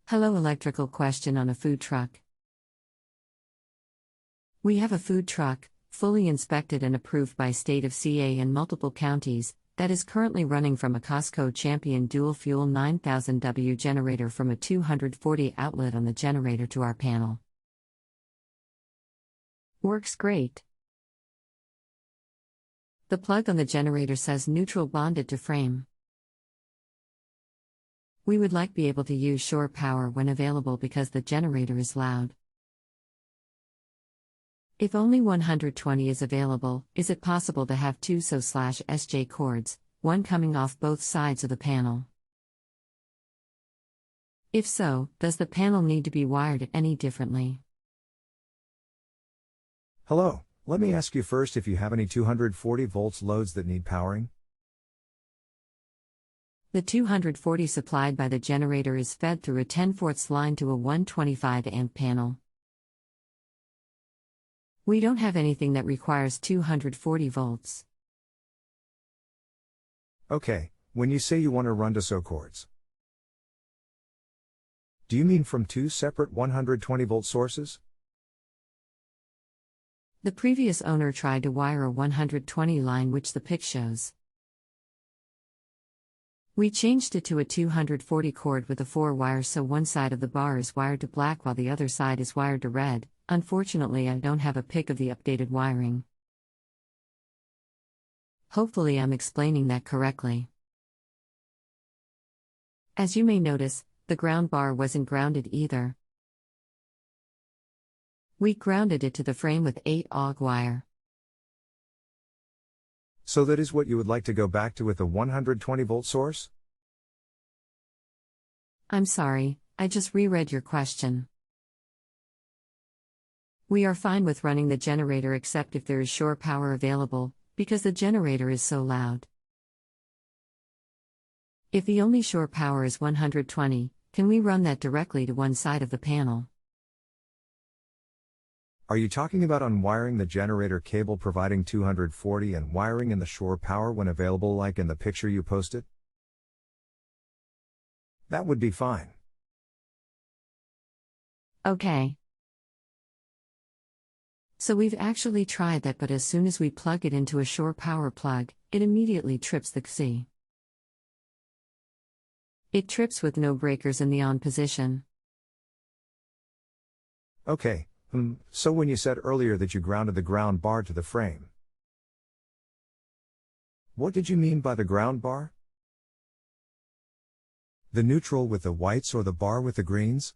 Hello, electrical question on a food truck. We have a food truck, fully inspected and approved by state of CA and multiple counties, that is currently running from a Costco Champion dual-fuel 9000W generator from a 240 outlet on the generator to our panel. Works great. The plug on the generator says neutral bonded to frame. We would like be able to use shore power when available because the generator is loud. If only 120 is available, is it possible to have two SO/SJ cords, one coming off both sides of the panel? If so, does the panel need to be wired any differently? Hello, let me ask you first if you have any 240 volts loads that need powering? The 240 supplied by the generator is fed through a 10/4 line to a 125 amp panel. We don't have anything that requires 240 volts. Okay, when you say you want to run to SO cords, do you mean from two separate 120 volt sources? The previous owner tried to wire a 120 line, which the pic shows. We changed it to a 240 cord with a 4 wires, so one side of the bar is wired to black while the other side is wired to red. Unfortunately, I don't have a pic of the updated wiring. Hopefully I'm explaining that correctly. As you may notice, the ground bar wasn't grounded either. We grounded it to the frame with 8-AUG wire. So that is what you would like to go back to with the 120 volt source? I'm sorry, I just reread your question. We are fine with running the generator except if there is shore power available, because the generator is so loud. If the only shore power is 120, can we run that directly to one side of the panel? Are you talking about unwiring the generator cable providing 240 and wiring in the shore power when available, like in the picture you posted? That would be fine. Okay. So we've actually tried that, but as soon as we plug it into a shore power plug, it immediately trips the XC. It trips with no breakers in the on position. Okay. So when you said earlier that you grounded the ground bar to the frame, what did you mean by the ground bar? The neutral with the whites or the bar with the greens?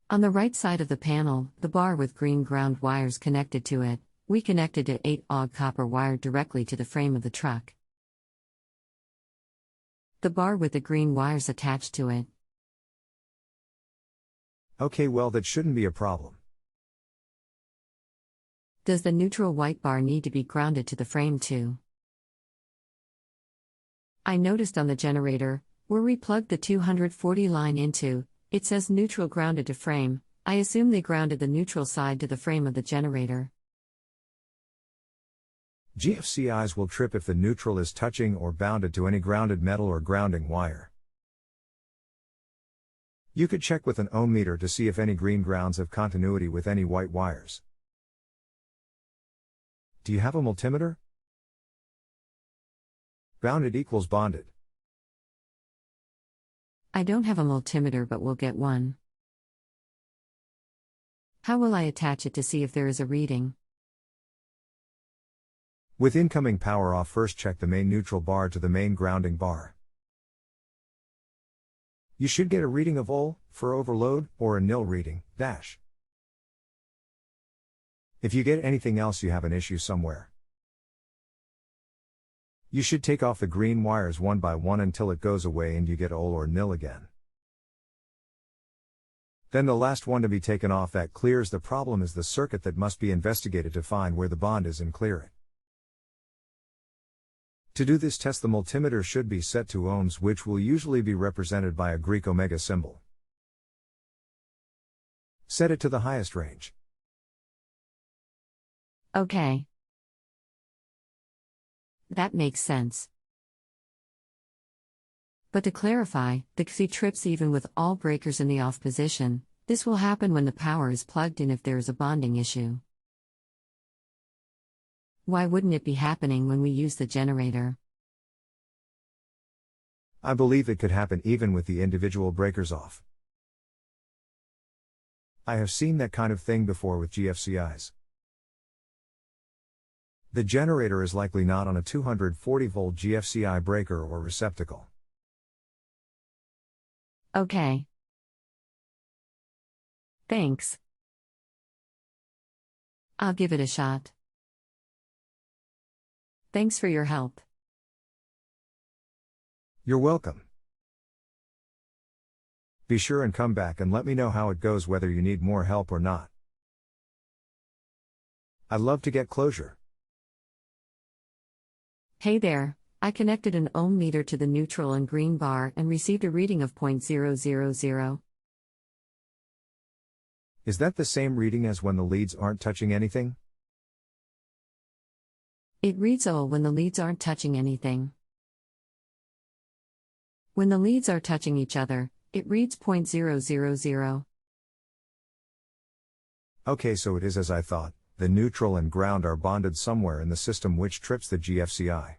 On the right side of the panel, the bar with green ground wires connected to it, we connected to 8-AUG copper wire directly to the frame of the truck. The bar with the green wires attached to it. Okay, well, that shouldn't be a problem. Does the neutral white bar need to be grounded to the frame too? I noticed on the generator, where we plugged the 240 line into, it says neutral grounded to frame. I assume they grounded the neutral side to the frame of the generator. GFCIs will trip if the neutral is touching or bounded to any grounded metal or grounding wire. You could check with an ohm meter to see if any green grounds have continuity with any white wires. Do you have a multimeter? Bounded equals bonded. I don't have a multimeter, but we'll get one. How will I attach it to see if there is a reading? With incoming power off, first check the main neutral bar to the main grounding bar. You should get a reading of OL, for overload, or a nil reading, dash. If you get anything else, you have an issue somewhere. You should take off the green wires one by one until it goes away and you get OL or nil again. Then the last one to be taken off that clears the problem is the circuit that must be investigated to find where the bond is and clear it. To do this test, the multimeter should be set to ohms, which will usually be represented by a Greek omega symbol. Set it to the highest range. Okay. That makes sense. But to clarify, the key trips even with all breakers in the off position. This will happen when the power is plugged in if there is a bonding issue. Why wouldn't it be happening when we use the generator? I believe it could happen even with the individual breakers off. I have seen that kind of thing before with GFCIs. The generator is likely not on a 240-volt GFCI breaker or receptacle. Okay. Thanks. I'll give it a shot. Thanks for your help. You're welcome. Be sure and come back and let me know how it goes, whether you need more help or not. I'd love to get closure. Hey there, I connected an ohm meter to the neutral and green bar and received a reading of 0.000. Is that the same reading as when the leads aren't touching anything? It reads O when the leads aren't touching anything. When the leads are touching each other, it reads 0.000. Okay, so it is as I thought. The neutral and ground are bonded somewhere in the system, which trips the GFCI.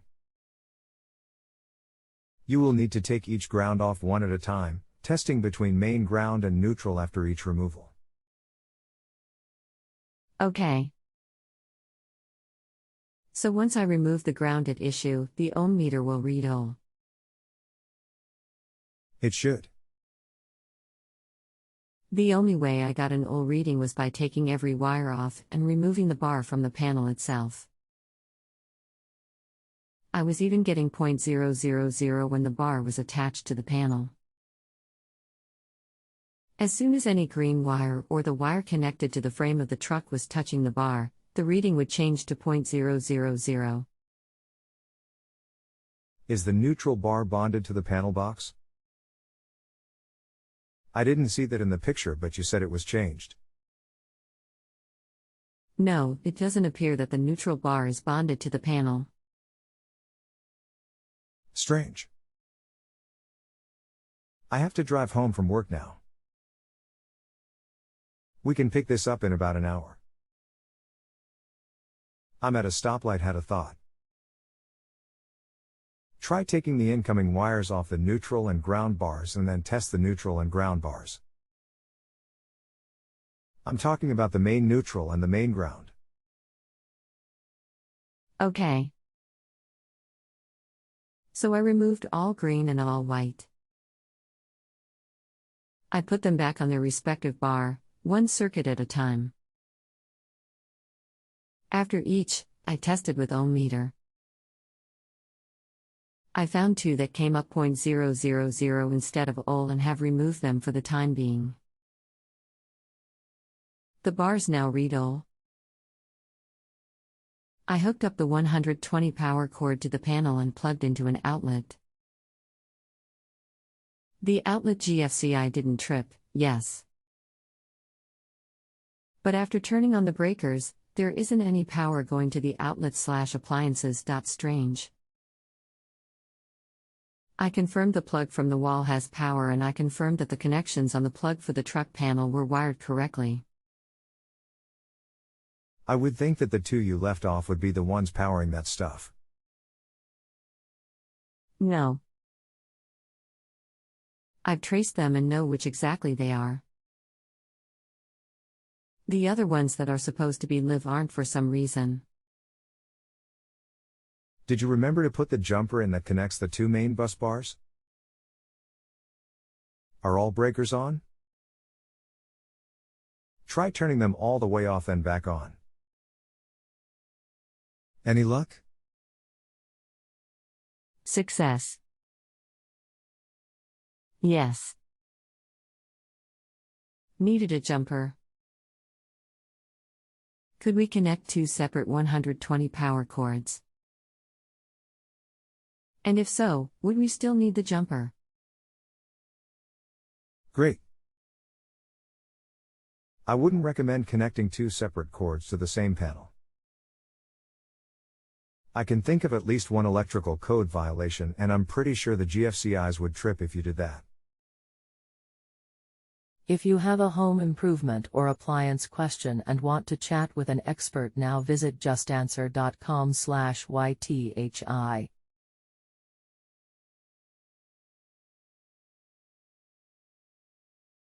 You will need to take each ground off one at a time, testing between main ground and neutral after each removal. Okay. So once I remove the ground at issue, the ohm meter will read O. It should. The only way I got an O reading was by taking every wire off and removing the bar from the panel itself. I was even getting 0.000 when the bar was attached to the panel. As soon as any green wire or the wire connected to the frame of the truck was touching the bar, the reading would change to 0.000. Is the neutral bar bonded to the panel box? I didn't see that in the picture, but you said it was changed. No, it doesn't appear that the neutral bar is bonded to the panel. Strange. I have to drive home from work now. We can pick this up in about an hour. I'm at a stoplight, had a thought. Try taking the incoming wires off the neutral and ground bars and then test the neutral and ground bars. I'm talking about the main neutral and the main ground. Okay. So I removed all green and all white. I put them back on their respective bar, one circuit at a time. After each, I tested with ohm meter. I found two that came up 0.000 instead of O and have removed them for the time being. The bars now read O. I hooked up the 120 power cord to the panel and plugged into an outlet. The outlet GFCI didn't trip, yes. But after turning on the breakers, there isn't any power going to the outlet/appliances. Strange. I confirmed the plug from the wall has power, and I confirmed that the connections on the plug for the truck panel were wired correctly. I would think that the two you left off would be the ones powering that stuff. No. I've traced them and know which exactly they are. The other ones that are supposed to be live aren't for some reason. Did you remember to put the jumper in that connects the two main bus bars? Are all breakers on? Try turning them all the way off then back on. Any luck? Success. Yes. Needed a jumper. Could we connect two separate 120 power cords? And if so, would we still need the jumper? Great. I wouldn't recommend connecting two separate cords to the same panel. I can think of at least one electrical code violation, and I'm pretty sure the GFCIs would trip if you did that. If you have a home improvement or appliance question and want to chat with an expert now, visit justanswer.com/YTHI.